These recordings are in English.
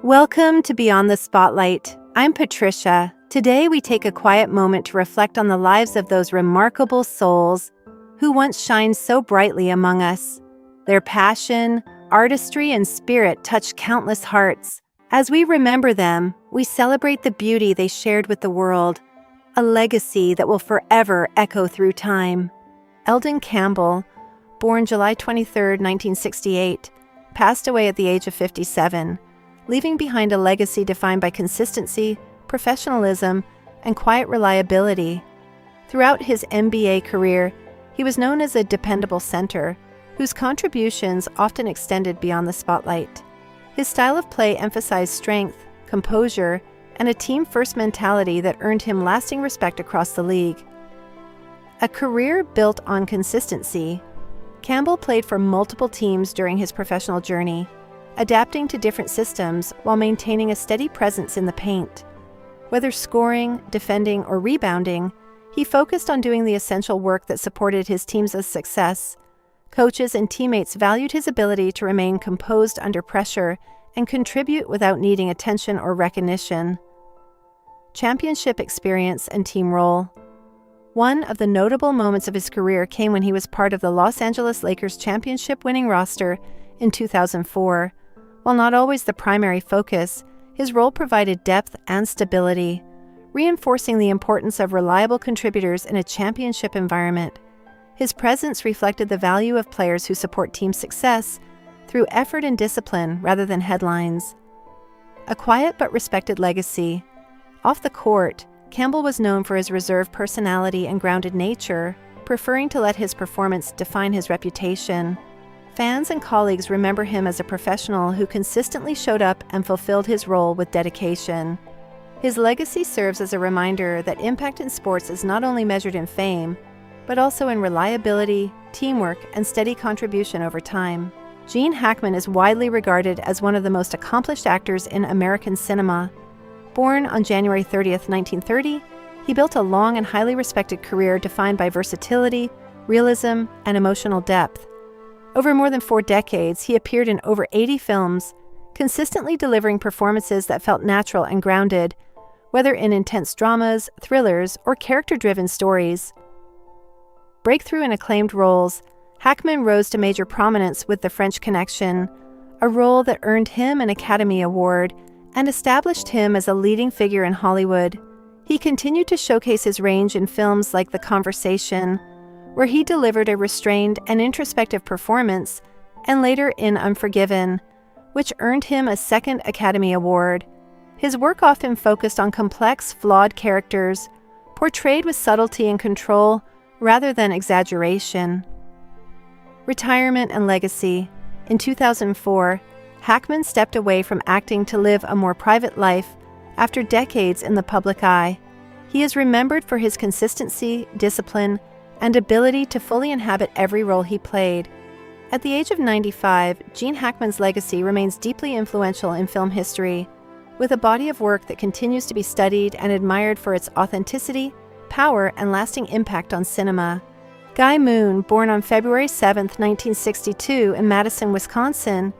Welcome to Beyond the Spotlight. I'm Patricia. Today we take a quiet moment to reflect on the lives of those remarkable souls who once shined so brightly among us. Their passion, artistry, and spirit touched countless hearts. As we remember them, we celebrate the beauty they shared with the world, a legacy that will forever echo through time. Eldon Campbell, born July 23, 1968, passed away at the age of 57, leaving behind a legacy defined by consistency, professionalism, and quiet reliability. Throughout his NBA career, he was known as a dependable center, whose contributions often extended beyond the spotlight. His style of play emphasized strength, composure, and a team-first mentality that earned him lasting respect across the league. A career built on consistency, Campbell played for multiple teams during his professional journey, adapting to different systems while maintaining a steady presence in the paint. Whether scoring, defending, or rebounding, he focused on doing the essential work that supported his team's success. Coaches and teammates valued his ability to remain composed under pressure and contribute without needing attention or recognition. Championship experience and team role. One of the notable moments of his career came when he was part of the Los Angeles Lakers championship-winning roster in 2004. While not always the primary focus, his role provided depth and stability, reinforcing the importance of reliable contributors in a championship environment. His presence reflected the value of players who support team success through effort and discipline rather than headlines. A quiet but respected legacy. Off the court, Campbell was known for his reserved personality and grounded nature, preferring to let his performance define his reputation. Fans and colleagues remember him as a professional who consistently showed up and fulfilled his role with dedication. His legacy serves as a reminder that impact in sports is not only measured in fame, but also in reliability, teamwork, and steady contribution over time. Gene Hackman is widely regarded as one of the most accomplished actors in American cinema. Born on January 30, 1930, he built a long and highly respected career defined by versatility, realism, and emotional depth. Over more than 4 decades, he appeared in over 80 films, consistently delivering performances that felt natural and grounded, whether in intense dramas, thrillers, or character-driven stories. Breakthrough in acclaimed roles, Hackman rose to major prominence with The French Connection, a role that earned him an Academy Award and established him as a leading figure in Hollywood. He continued to showcase his range in films like The Conversation, where he delivered a restrained and introspective performance, and later in Unforgiven, which earned him a second Academy Award. His work often focused on complex, flawed characters, portrayed with subtlety and control rather than exaggeration. Retirement and legacy. In 2004, Hackman stepped away from acting to live a more private life after decades in the public eye. He is remembered for his consistency, discipline, and ability to fully inhabit every role he played. At the age of 95, Gene Hackman's legacy remains deeply influential in film history, with a body of work that continues to be studied and admired for its authenticity, power, and lasting impact on cinema. Guy Moon, born on February 7, 1962 in Madison, Wisconsin,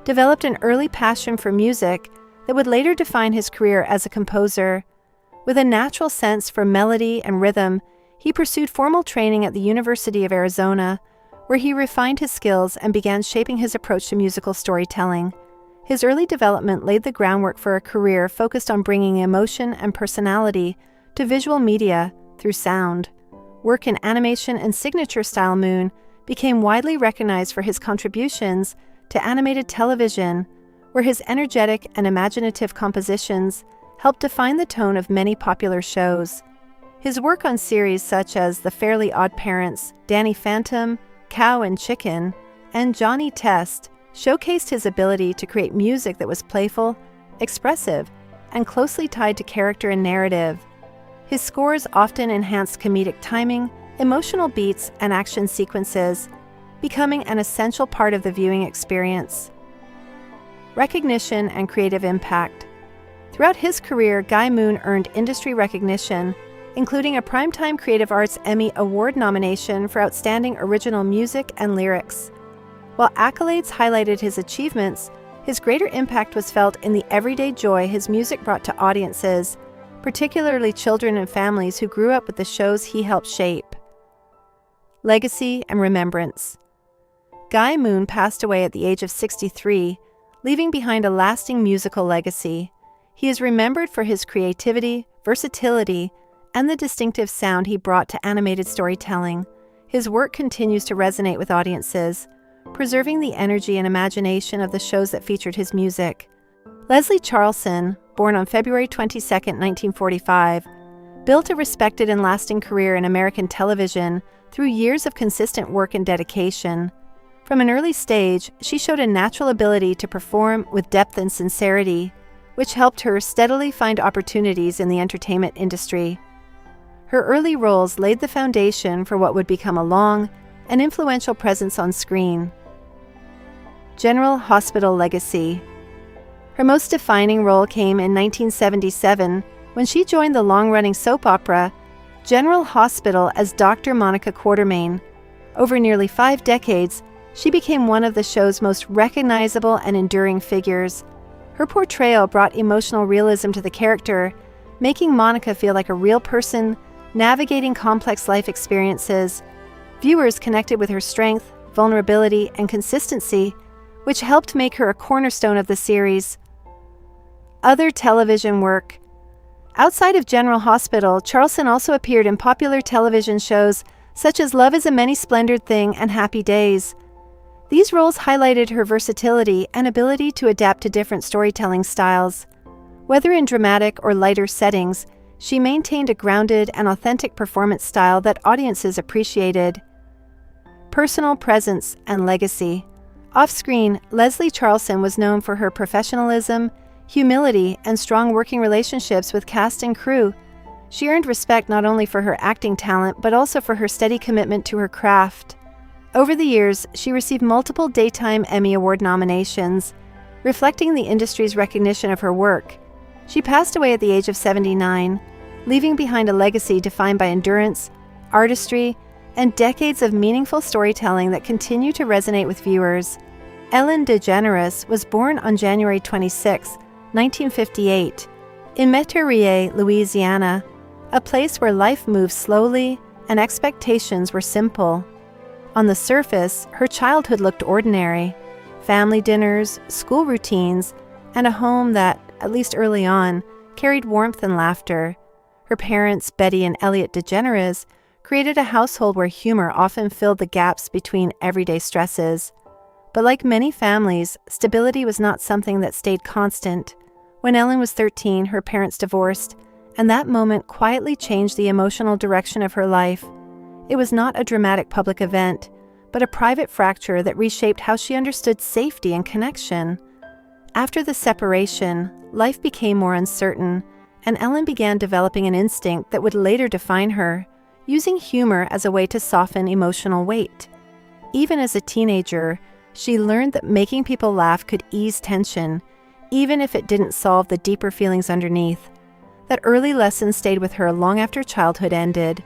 developed an early passion for music that would later define his career as a composer. With a natural sense for melody and rhythm, he pursued formal training at the University of Arizona, where he refined his skills and began shaping his approach to musical storytelling. His early development laid the groundwork for a career focused on bringing emotion and personality to visual media through sound. Work in animation and signature-style Moon became widely recognized for his contributions to animated television, where his energetic and imaginative compositions helped define the tone of many popular shows. His work on series such as The Fairly Odd Parents, Danny Phantom, Cow and Chicken, and Johnny Test showcased his ability to create music that was playful, expressive, and closely tied to character and narrative. His scores often enhanced comedic timing, emotional beats, and action sequences, becoming an essential part of the viewing experience. Recognition and creative impact. Throughout his career, Guy Moon earned industry recognition, including a Primetime Creative Arts Emmy Award nomination for Outstanding Original Music and Lyrics. While accolades highlighted his achievements, His greater impact was felt in the everyday joy his music brought to audiences, particularly children and families who grew up with the shows he helped shape. Legacy and remembrance. Guy Moon passed away at the age of 63, leaving behind a lasting musical legacy. He is remembered for his creativity, versatility, and the distinctive sound he brought to animated storytelling. His work continues to resonate with audiences, preserving the energy and imagination of the shows that featured his music. Leslie Charleson, born on February 22, 1945, built a respected and lasting career in American television through years of consistent work and dedication. From an early stage, she showed a natural ability to perform with depth and sincerity, which helped her steadily find opportunities in the entertainment industry. Her early roles laid the foundation for what would become a long and influential presence on screen. General Hospital legacy. Her most defining role came in 1977 when she joined the long-running soap opera General Hospital as Dr. Monica Quartermain. Over nearly 5 decades, she became one of the show's most recognizable and enduring figures. Her portrayal brought emotional realism to the character, making Monica feel like a real person navigating complex life experiences. Viewers connected with her strength, vulnerability, and consistency, which helped make her a cornerstone of the series. Other television work. Outside of General Hospital, Charleson also appeared in popular television shows such as Love is a Many-Splendored Thing and Happy Days. These roles highlighted her versatility and ability to adapt to different storytelling styles. Whether in dramatic or lighter settings, she maintained a grounded and authentic performance style that audiences appreciated. Personal presence and legacy. Off-screen, Leslie Charleson was known for her professionalism, humility, and strong working relationships with cast and crew. She earned respect not only for her acting talent, but also for her steady commitment to her craft. Over the years, she received multiple Daytime Emmy Award nominations, reflecting the industry's recognition of her work. She passed away at the age of 79, leaving behind a legacy defined by endurance, artistry, and decades of meaningful storytelling that continue to resonate with viewers. Ellen DeGeneres was born on January 26, 1958, in Metairie, Louisiana, a place where life moves slowly and expectations were simple. On the surface, her childhood looked ordinary: family dinners, school routines, and a home that, at least early on, carried warmth and laughter. Her parents, Betty and Elliot DeGeneres, created a household where humor often filled the gaps between everyday stresses. But like many families, stability was not something that stayed constant. When Ellen was 13, her parents divorced, and that moment quietly changed the emotional direction of her life. It was not a dramatic public event, but a private fracture that reshaped how she understood safety and connection. After the separation, life became more uncertain, and Ellen began developing an instinct that would later define her, using humor as a way to soften emotional weight. Even as a teenager, she learned that making people laugh could ease tension, even if it didn't solve the deeper feelings underneath. That early lesson stayed with her long after childhood ended.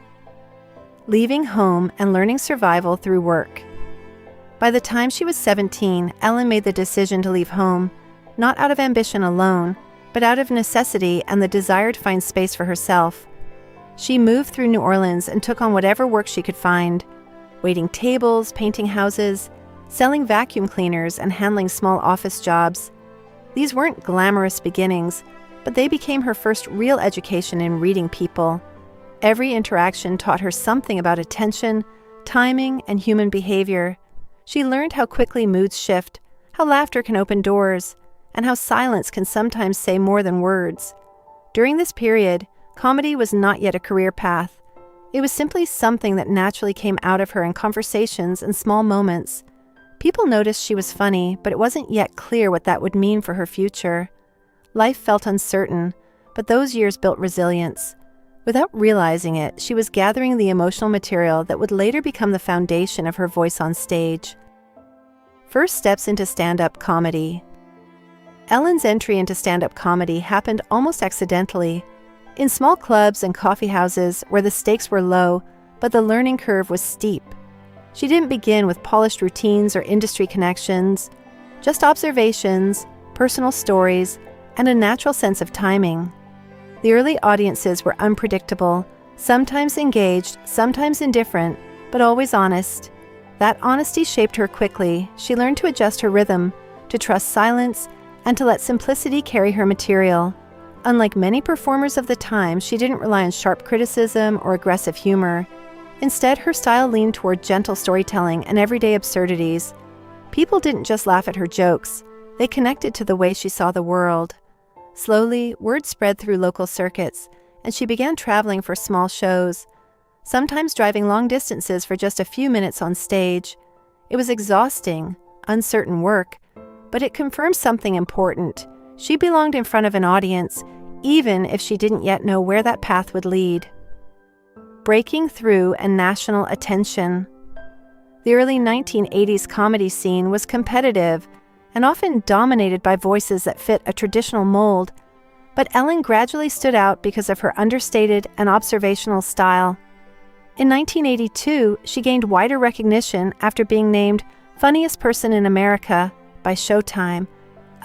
Leaving home and learning survival through work. By the time she was 17, Ellen made the decision to leave home, not out of ambition alone, but out of necessity and the desire to find space for herself. She moved through New Orleans and took on whatever work she could find, waiting tables, painting houses, selling vacuum cleaners, and handling small office jobs. These weren't glamorous beginnings, but they became her first real education in reading people. Every interaction taught her something about attention, timing, and human behavior. She learned how quickly moods shift, how laughter can open doors, and how silence can sometimes say more than words. During this period, comedy was not yet a career path. It was simply something that naturally came out of her in conversations and small moments. People noticed she was funny, but it wasn't yet clear what that would mean for her future. Life felt uncertain, but those years built resilience. Without realizing it, she was gathering the emotional material that would later become the foundation of her voice on stage. First steps into stand-up comedy. Ellen's entry into stand-up comedy happened almost accidentally. In small clubs and coffee houses where the stakes were low, but the learning curve was steep. She didn't begin with polished routines or industry connections. Just observations, personal stories, and a natural sense of timing. The early audiences were unpredictable, sometimes engaged, sometimes indifferent, but always honest. That honesty shaped her quickly. She learned to adjust her rhythm, to trust silence, and to let simplicity carry her material. Unlike many performers of the time, she didn't rely on sharp criticism or aggressive humor. Instead, her style leaned toward gentle storytelling and everyday absurdities. People didn't just laugh at her jokes, they connected to the way she saw the world. Slowly, word spread through local circuits, and she began traveling for small shows, sometimes driving long distances for just a few minutes on stage. It was exhausting, uncertain work, but it confirmed something important. She belonged in front of an audience, even if she didn't yet know where that path would lead. Breaking through and national attention. The early 1980s comedy scene was competitive and often dominated by voices that fit a traditional mold, but Ellen gradually stood out because of her understated and observational style. In 1982, she gained wider recognition after being named Funniest Person in America by Showtime,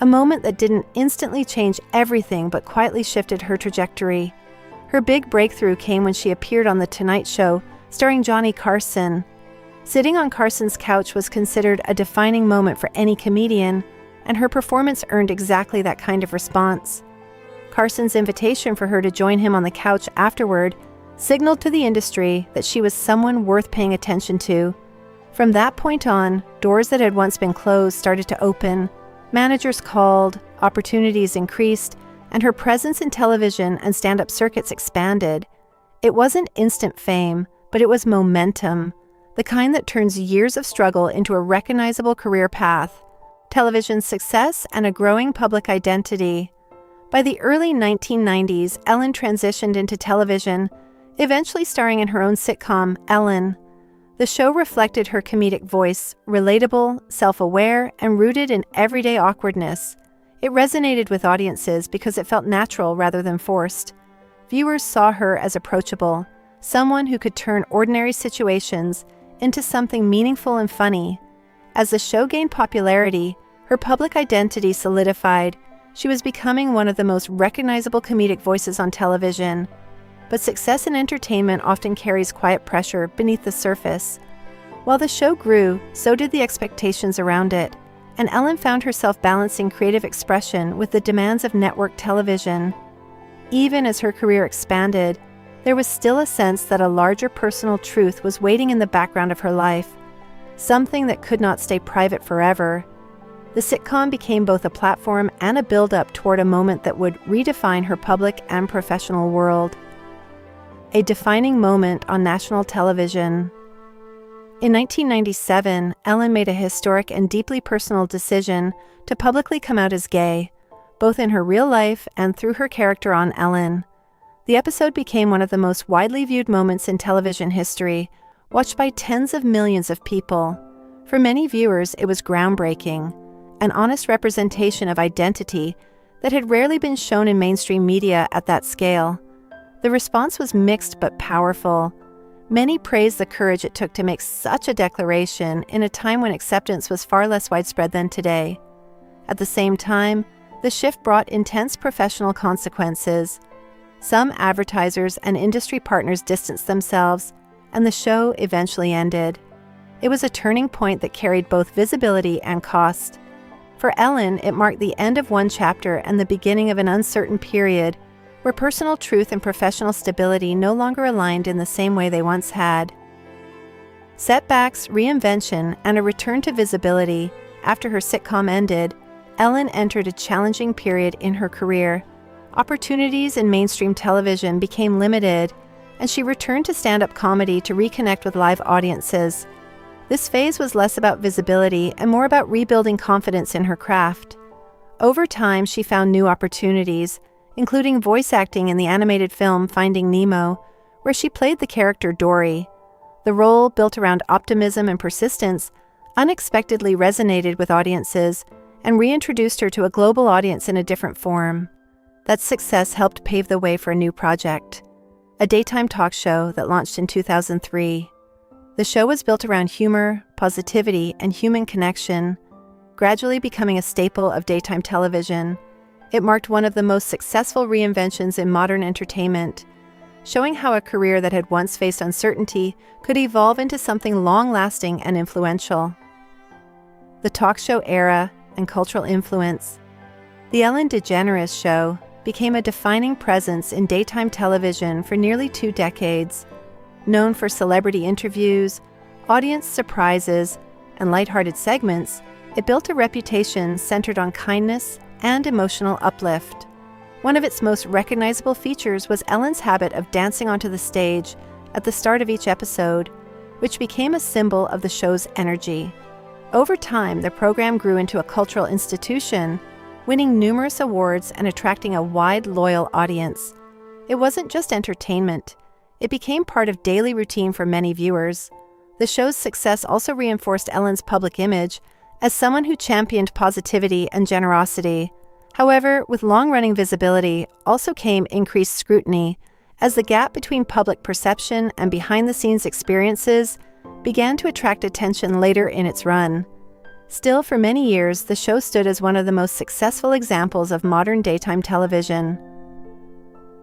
a moment that didn't instantly change everything but quietly shifted her trajectory. Her big breakthrough came when she appeared on The Tonight Show, starring Johnny Carson. Sitting on Carson's couch was considered a defining moment for any comedian, and her performance earned exactly that kind of response. Carson's invitation for her to join him on the couch afterward signaled to the industry that she was someone worth paying attention to. From that point on, doors that had once been closed started to open. Managers called, opportunities increased, and her presence in television and stand-up circuits expanded. It wasn't instant fame, but it was momentum, the kind that turns years of struggle into a recognizable career path, television success, and a growing public identity. By the early 1990s, Ellen transitioned into television, eventually starring in her own sitcom, Ellen. The show reflected her comedic voice, relatable, self-aware, and rooted in everyday awkwardness. It resonated with audiences because it felt natural rather than forced. Viewers saw her as approachable, someone who could turn ordinary situations into something meaningful and funny. As the show gained popularity, her public identity solidified. She was becoming one of the most recognizable comedic voices on television. But success in entertainment often carries quiet pressure beneath the surface. While the show grew, so did the expectations around it, and Ellen found herself balancing creative expression with the demands of network television. Even as her career expanded, there was still a sense that a larger personal truth was waiting in the background of her life, something that could not stay private forever. The sitcom became both a platform and a build-up toward a moment that would redefine her public and professional world. A defining moment on national television. In 1997, Ellen made a historic and deeply personal decision to publicly come out as gay, both in her real life and through her character on Ellen. The episode became one of the most widely viewed moments in television history, watched by tens of millions of people. For many viewers, it was groundbreaking, an honest representation of identity that had rarely been shown in mainstream media at that scale. The response was mixed but powerful. Many praised the courage it took to make such a declaration in a time when acceptance was far less widespread than today. At the same time, the shift brought intense professional consequences. Some advertisers and industry partners distanced themselves, and the show eventually ended. It was a turning point that carried both visibility and cost. For Ellen, it marked the end of one chapter and the beginning of an uncertain period where personal truth and professional stability no longer aligned in the same way they once had. Setbacks, reinvention, and a return to visibility. After her sitcom ended, Ellen entered a challenging period in her career. Opportunities in mainstream television became limited, and she returned to stand-up comedy to reconnect with live audiences. This phase was less about visibility and more about rebuilding confidence in her craft. Over time, she found new opportunities, including voice acting in the animated film Finding Nemo, where she played the character Dory. The role, built around optimism and persistence, unexpectedly resonated with audiences and reintroduced her to a global audience in a different form. That success helped pave the way for a new project, a daytime talk show that launched in 2003. The show was built around humor, positivity, and human connection. gradually becoming a staple of daytime television. It marked one of the most successful reinventions in modern entertainment, showing how a career that had once faced uncertainty could evolve into something long-lasting and influential. The talk show era and cultural influence. The Ellen DeGeneres Show became a defining presence in daytime television for nearly 2 decades. Known for celebrity interviews, audience surprises, and lighthearted segments, it built a reputation centered on kindness and emotional uplift. One of its most recognizable features was Ellen's habit of dancing onto the stage at the start of each episode, which became a symbol of the show's energy. Over time, the program grew into a cultural institution, winning numerous awards and attracting a wide, loyal audience. It wasn't just entertainment. It became part of daily routine for many viewers. The show's success also reinforced Ellen's public image as someone who championed positivity and generosity. However, with long-running visibility also came increased scrutiny, as the gap between public perception and behind-the-scenes experiences began to attract attention later in its run. Still, for many years, the show stood as one of the most successful examples of modern daytime television.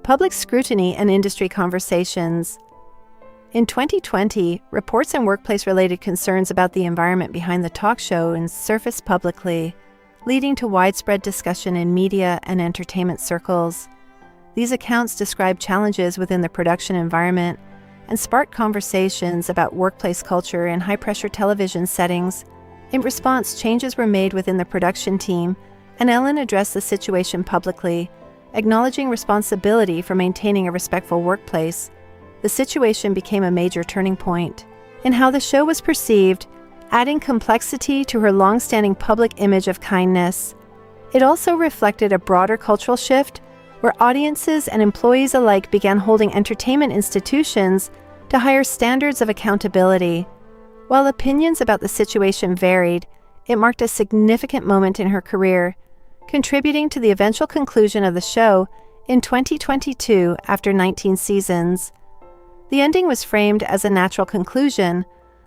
Public scrutiny and industry conversations. In 2020, reports and workplace-related concerns about the environment behind the talk show surfaced publicly, leading to widespread discussion in media and entertainment circles. These accounts described challenges within the production environment and sparked conversations about workplace culture in high-pressure television settings. In response, changes were made within the production team, and Ellen addressed the situation publicly, acknowledging responsibility for maintaining a respectful workplace. The situation became a major turning point in how the show was perceived, adding complexity to her long-standing public image of kindness. It also reflected a broader cultural shift where audiences and employees alike began holding entertainment institutions to higher standards of accountability. While opinions about the situation varied, it marked a significant moment in her career, contributing to the eventual conclusion of the show in 2022 after 19 seasons. The ending was framed as a natural conclusion,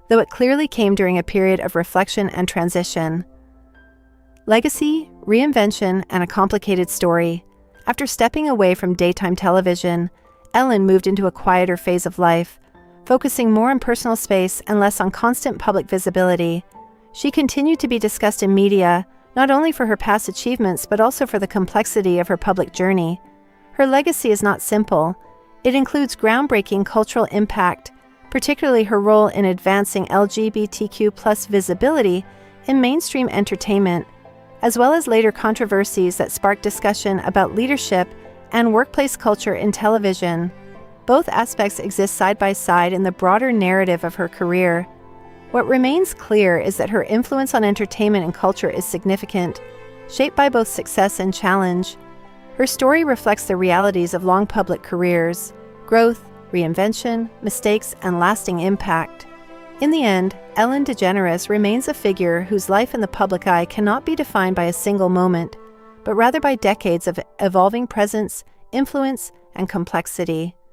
though it clearly came during a period of reflection and transition. Legacy, reinvention, and a complicated story. After stepping away from daytime television, Ellen moved into a quieter phase of life, focusing more on personal space and less on constant public visibility. She continued to be discussed in media, not only for her past achievements but also for the complexity of her public journey. Her legacy is not simple. It includes groundbreaking cultural impact, particularly her role in advancing LGBTQ+ visibility in mainstream entertainment, as well as later controversies that sparked discussion about leadership and workplace culture in television. Both aspects exist side by side in the broader narrative of her career. What remains clear is that her influence on entertainment and culture is significant, shaped by both success and challenge. Her story reflects the realities of long public careers: growth, reinvention, mistakes, and lasting impact. In the end, Ellen DeGeneres remains a figure whose life in the public eye cannot be defined by a single moment, but rather by decades of evolving presence, influence, and complexity.